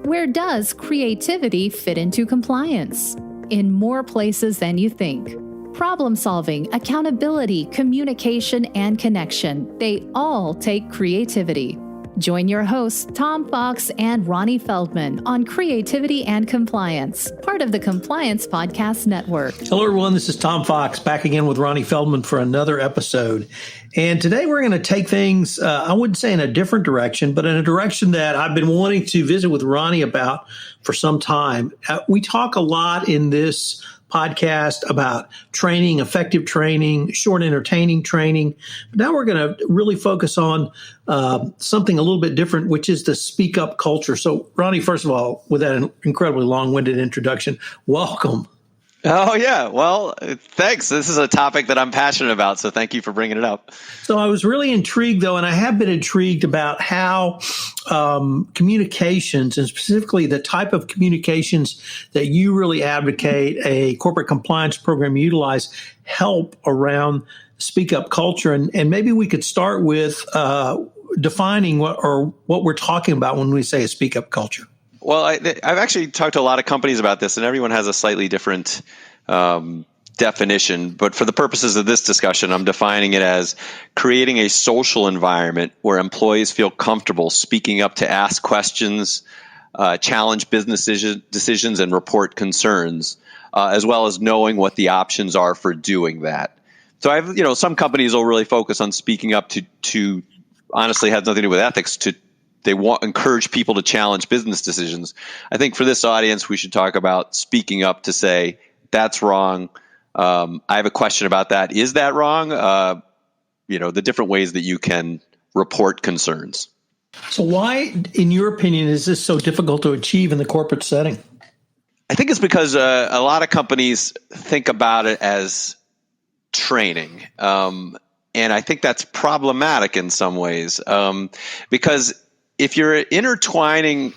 Where does creativity fit into compliance? In more places than you think. Problem solving, accountability, communication, and connection, they all take creativity. Join your hosts, Tom Fox and Ronnie Feldman, on Creativity and Compliance, part of the Compliance Podcast Network. Hello, everyone. This is Tom Fox, back again with Ronnie Feldman for another episode. And today we're going to take things, I wouldn't say in a different direction, but in a direction that I've been wanting to visit with Ronnie about for some time. We talk a lot in this podcast about training, effective training, short entertaining training. But now we're going to really focus on something a little bit different, which is the speak up culture. So, Ronnie, first of all, with that incredibly long-winded introduction, welcome. Oh, yeah. Well, thanks. This is a topic that I'm passionate about, so thank you for bringing it up. So I was really intrigued, though, and I have been intrigued about how communications, and specifically the type of communications that you really advocate, a corporate compliance program utilize, help around speak up culture. And maybe we could start with defining what we're talking about when we say a speak up culture. Well, I've actually talked to a lot of companies about this, and everyone has a slightly different definition. But for the purposes of this discussion, I'm defining it as creating a social environment where employees feel comfortable speaking up to ask questions, challenge business decisions, and report concerns, as well as knowing what the options are for doing that. So some companies will really focus on speaking up to honestly has nothing to do with ethics, they encourage people to challenge business decisions. I think for this audience, we should talk about speaking up to say, that's wrong. I have a question about that. Is that wrong? The different ways that you can report concerns. So why, in your opinion, is this so difficult to achieve in the corporate setting? I think it's because a lot of companies think about it as training. And I think that's problematic in some ways because if you're intertwining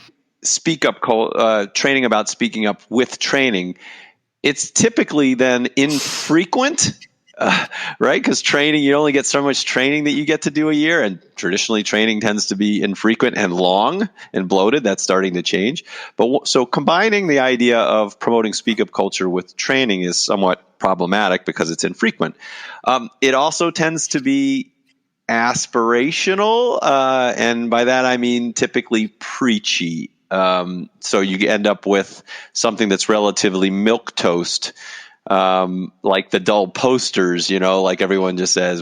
training about speaking up with training, it's typically then infrequent, right? Because training, you only get so much training that you get to do a year. And traditionally, training tends to be infrequent and long and bloated. That's starting to change. So combining the idea of promoting speak up culture with training is somewhat problematic because it's infrequent. It also tends to be aspirational, and by that I mean typically preachy. So you end up with something that's relatively milquetoast, like the dull posters, like everyone just says,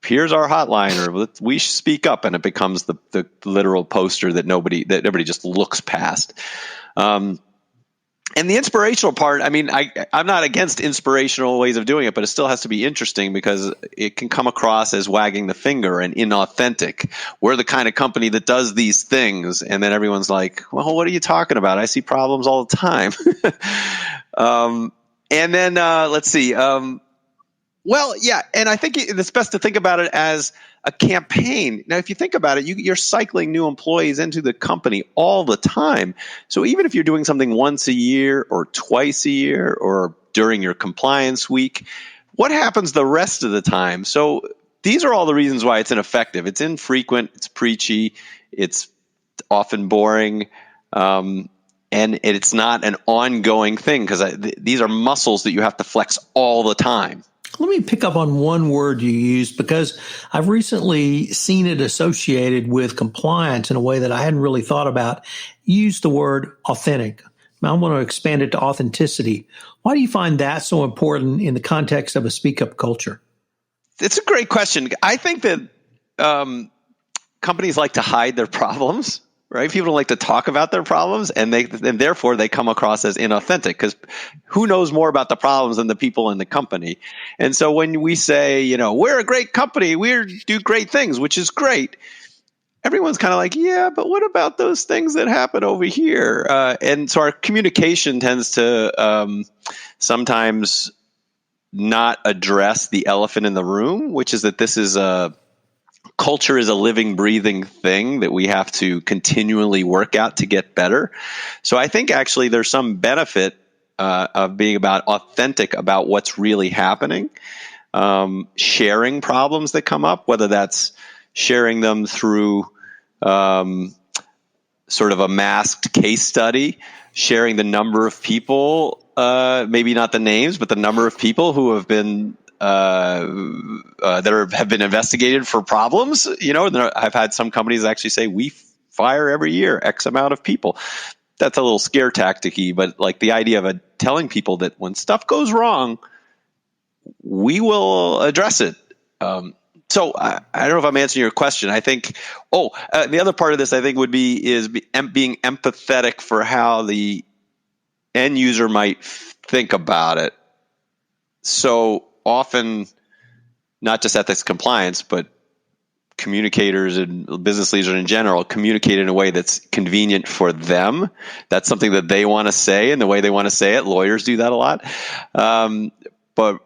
here's our hotline, or we speak up, and it becomes the literal poster that everybody just looks past. And the inspirational part, I'm not against inspirational ways of doing it, but it still has to be interesting because it can come across as wagging the finger and inauthentic. We're the kind of company that does these things. And then everyone's like, well, what are you talking about? I see problems all the time. And then let's see. And I think it's best to think about it as a campaign. Now, if you think about it, you're cycling new employees into the company all the time. So even if you're doing something once a year or twice a year or during your compliance week, what happens the rest of the time? So these are all the reasons why it's ineffective. It's infrequent, it's preachy, it's often boring, and it's not an ongoing thing because these are muscles that you have to flex all the time. Let me pick up on one word you used because I've recently seen it associated with compliance in a way that I hadn't really thought about. You used the word authentic. Now I want to expand it to authenticity. Why do you find that so important in the context of a speak-up culture? It's a great question. I think that companies like to hide their problems. Right? People don't like to talk about their problems, and therefore they come across as inauthentic because who knows more about the problems than the people in the company? And so when we say, we're a great company, we do great things, which is great, everyone's kind of like, yeah, but what about those things that happen over here? And so our communication tends to sometimes not address the elephant in the room, which is that this is culture is a living, breathing thing that we have to continually work out to get better. So I think actually there's some benefit of being authentic about what's really happening, sharing problems that come up, whether that's sharing them through sort of a masked case study, sharing the number of people, maybe not the names, but the number of people who have been have been investigated for problems. I've had some companies actually say we fire every year X amount of people. That's a little scare tactic-y, but like the idea of telling people that when stuff goes wrong, we will address it. So I don't know if I'm answering your question. I think, the other part of this I think would be being empathetic for how the end user might think about it. So often, not just ethics compliance, but communicators and business leaders in general communicate in a way that's convenient for them. That's something that they want to say and the way they want to say it. Lawyers do that a lot. But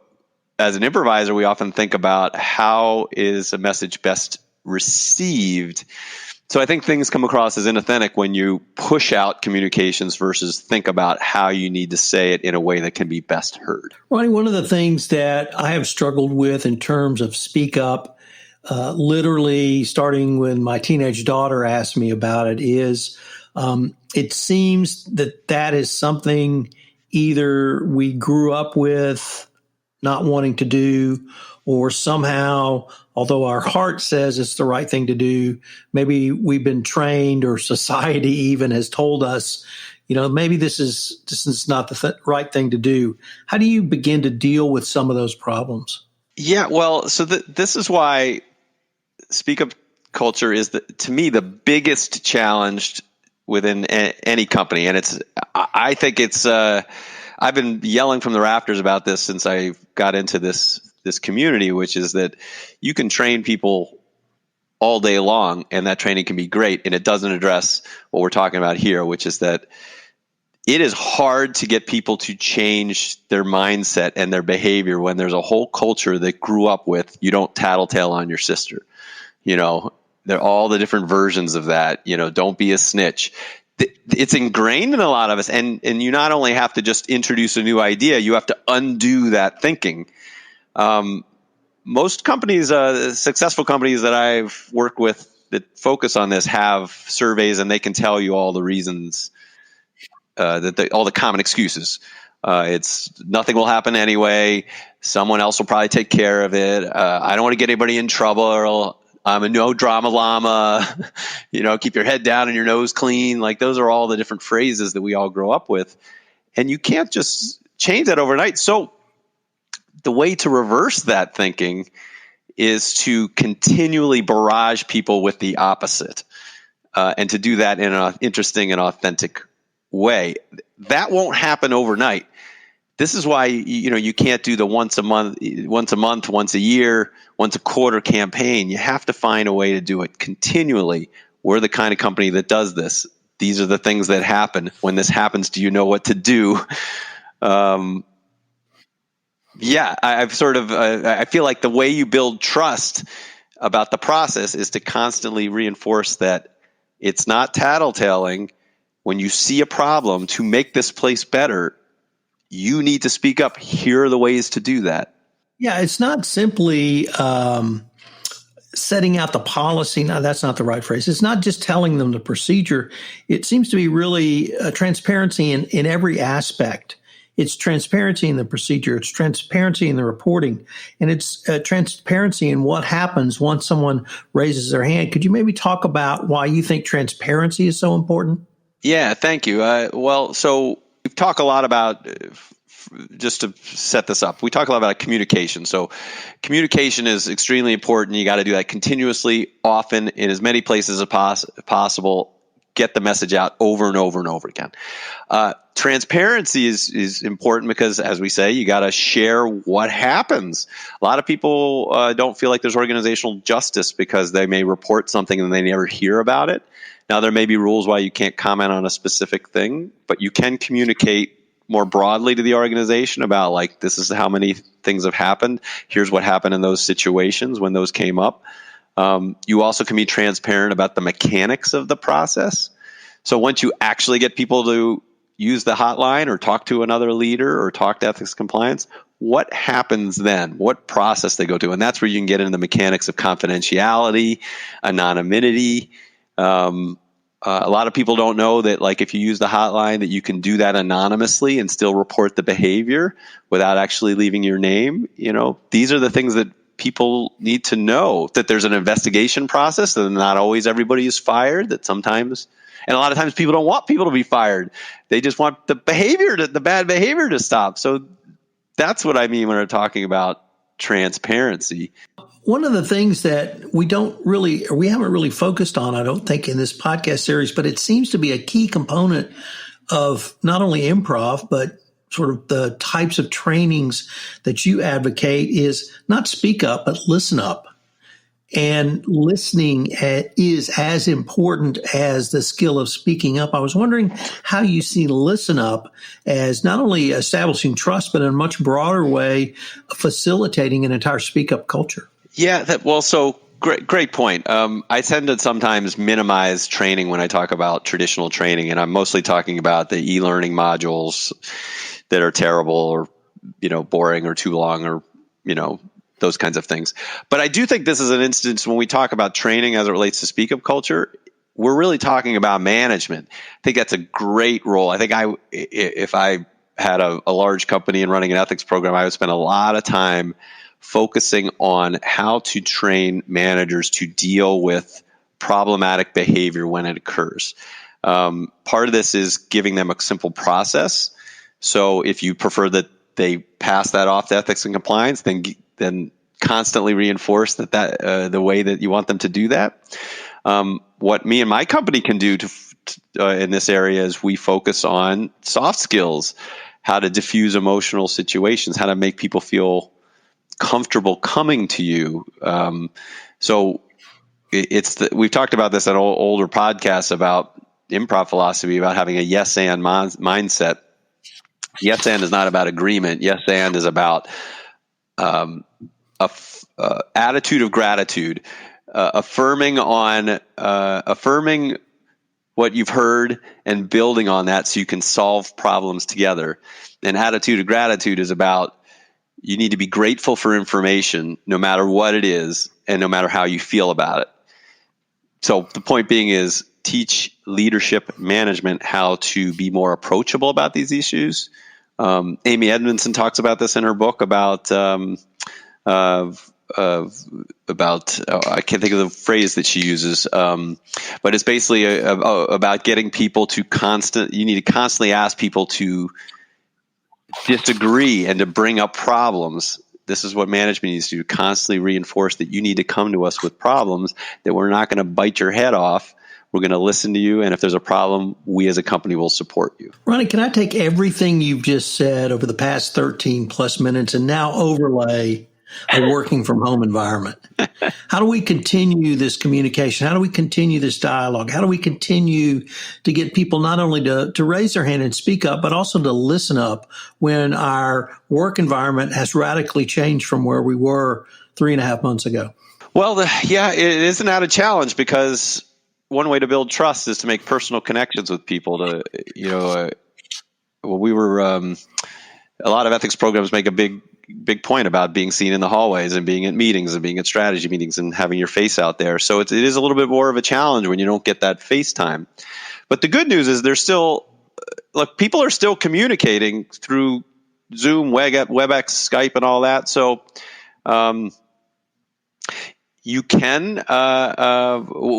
as an improviser, we often think about how is a message best received. So I think things come across as inauthentic when you push out communications versus think about how you need to say it in a way that can be best heard. Ronnie, one of the things that I have struggled with in terms of speak up, literally starting when my teenage daughter asked me about it, is it seems that is something either we grew up with not wanting to do, or somehow, although our heart says it's the right thing to do, maybe we've been trained or society even has told us, maybe this is not the right thing to do. How do you begin to deal with some of those problems? Yeah, well, so this is why speak up culture is, to me, the biggest challenge within any company. And I think it's, I've been yelling from the rafters about this since I got into this community, which is that you can train people all day long and that training can be great. And it doesn't address what we're talking about here, which is that it is hard to get people to change their mindset and their behavior when there's a whole culture that grew up with, you don't tattletale on your sister. There are all the different versions of that. Don't be a snitch. It's ingrained in a lot of us. And you not only have to just introduce a new idea, you have to undo that thinking. Most companies, successful companies that I've worked with that focus on this have surveys, and they can tell you all the reasons, all the common excuses. It's nothing will happen anyway. Someone else will probably take care of it. I don't want to get anybody in trouble, or I'm a no drama llama. Keep your head down and your nose clean. Like, those are all the different phrases that we all grow up with. And you can't just change that overnight. So the way to reverse that thinking is to continually barrage people with the opposite, and to do that in an interesting and authentic way. That won't happen overnight. This is why you can't do the once a month, once a year, once a quarter campaign. You have to find a way to do it continually. We're the kind of company that does this. These are the things that happen. When this happens, do you know what to do? I feel like the way you build trust about the process is to constantly reinforce that it's not tattletaling. When you see a problem to make this place better, you need to speak up. Here are the ways to do that. Yeah, it's not simply setting out the policy. No, that's not the right phrase. It's not just telling them the procedure. It seems to be really transparency in every aspect. It's transparency in the procedure. It's transparency in the reporting. And it's transparency in what happens once someone raises their hand. Could you maybe talk about why you think transparency is so important? Yeah, thank you. So we've talked a lot about, just to set this up, we talk a lot about communication. So communication is extremely important. You got to do that continuously, often, in as many places as possible. Get the message out over and over and over again. Transparency is important because, as we say, you got to share what happens. A lot of people don't feel like there's organizational justice because they may report something and they never hear about it. Now, there may be rules why you can't comment on a specific thing, but you can communicate more broadly to the organization about, like, this is how many things have happened. Here's what happened in those situations when those came up. You also can be transparent about the mechanics of the process. So once you actually get people to use the hotline or talk to another leader or talk to ethics compliance, what happens then? What process they go to? And that's where you can get into the mechanics of confidentiality, anonymity, A lot of people don't know that, like, if you use the hotline, that you can do that anonymously and still report the behavior without actually leaving your name. These are the things that people need to know, that there's an investigation process, and not always everybody is fired, that sometimes, and a lot of times people don't want people to be fired. They just want the bad behavior to stop. So that's what I mean when we're talking about transparency. One of the things that we haven't really focused on, I don't think, in this podcast series, but it seems to be a key component of not only improv, but sort of the types of trainings that you advocate, is not speak up, but listen up. And listening is as important as the skill of speaking up. I was wondering how you see listen up as not only establishing trust, but in a much broader way, facilitating an entire speak up culture. Yeah, so great point. I tend to sometimes minimize training when I talk about traditional training, and I'm mostly talking about the e-learning modules that are terrible or boring or too long or those kinds of things. But I do think this is an instance when we talk about training as it relates to speak up culture, we're really talking about management. I think that's a great role. I think if I had a large company and running an ethics program, I would spend a lot of time focusing on how to train managers to deal with problematic behavior when it occurs. Part of this is giving them a simple process. So if you prefer that they pass that off to ethics and compliance, then constantly reinforce that the way that you want them to do that. What me and my company can do in this area is we focus on soft skills, how to diffuse emotional situations, how to make people feel comfortable coming to you. So we've talked about this on older podcasts about improv philosophy, about having a yes and mindset. Yes and is not about agreement. Yes and is about attitude of gratitude, affirming what you've heard and building on that so you can solve problems together. And attitude of gratitude is about, you need to be grateful for information no matter what it is and no matter how you feel about it. So the point being is, teach leadership management how to be more approachable about these issues. Amy Edmondson talks about this in her book about I can't think of the phrase that she uses, but it's basically about getting people to you need to constantly ask people to disagree and to bring up problems. This is what management needs to do, constantly reinforce that you need to come to us with problems, that we're not going to bite your head off. We're going to listen to you, and if there's a problem, we as a company will support you. Ronnie, can I take everything you've just said over the past 13 plus minutes and now overlay a working from home environment? How do we continue this communication? How do we continue this dialogue? How do we continue to get people not only to raise their hand and speak up, but also to listen up when our work environment has radically changed from where we were 3.5 months ago? Well, it isn't that a challenge, because one way to build trust is to make personal connections with people. A lot of ethics programs make a big point about being seen in the hallways and being at meetings and being at strategy meetings and having your face out there. So it is a little bit more of a challenge when you don't get that face time. But the good news is people are still communicating through Zoom, WebEx, Skype, and all that. So you can,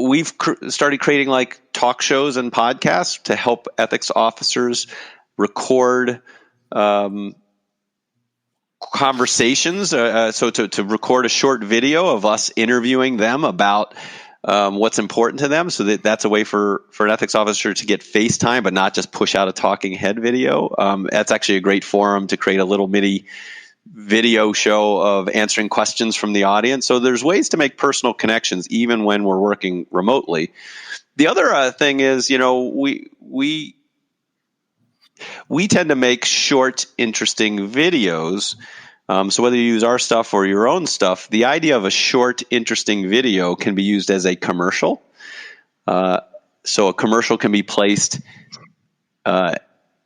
we've started creating like talk shows and podcasts to help ethics officers record conversations. So to record a short video of us interviewing them about what's important to them. So that's a way for an ethics officer to get face time, but not just push out a talking head video. That's actually a great forum to create a little mini video show of answering questions from the audience. So there's ways to make personal connections even when we're working remotely. The other thing is, we tend to make short, interesting videos. So whether you use our stuff or your own stuff, the idea of a short, interesting video can be used as a commercial. So a commercial can be placed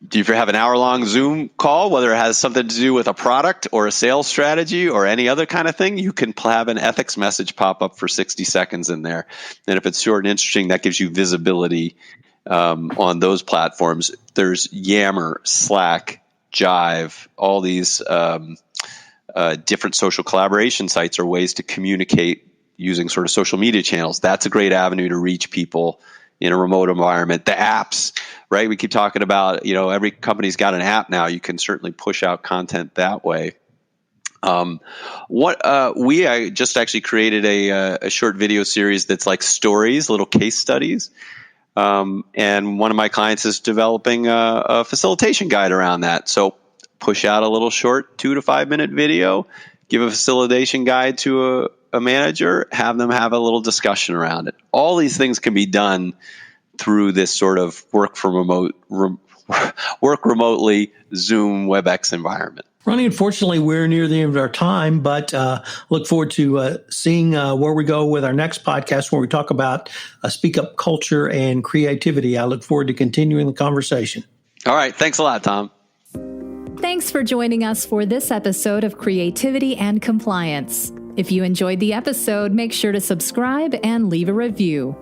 Do you have an hour-long Zoom call, whether it has something to do with a product or a sales strategy or any other kind of thing? You can have an ethics message pop up for 60 seconds in there. And if it's short and interesting, that gives you visibility on those platforms. There's Yammer, Slack, Jive, all these different social collaboration sites are ways to communicate using sort of social media channels. That's a great avenue to reach people in a remote environment. The apps, right? We keep talking about, every company's got an app now. You can certainly push out content that way. I just actually created a short video series that's like stories, little case studies. And one of my clients is developing a facilitation guide around that. So push out a little short 2 to 5 minute video, give a facilitation guide to a manager, have them have a little discussion around it. All these things can be done through this sort of work remotely Zoom WebEx environment. Ronnie, unfortunately, we're near the end of our time, but look forward to seeing where we go with our next podcast where we talk about speak up culture and creativity. I look forward to continuing the conversation. All right. Thanks a lot, Tom. Thanks for joining us for this episode of Creativity and Compliance. If you enjoyed the episode, make sure to subscribe and leave a review.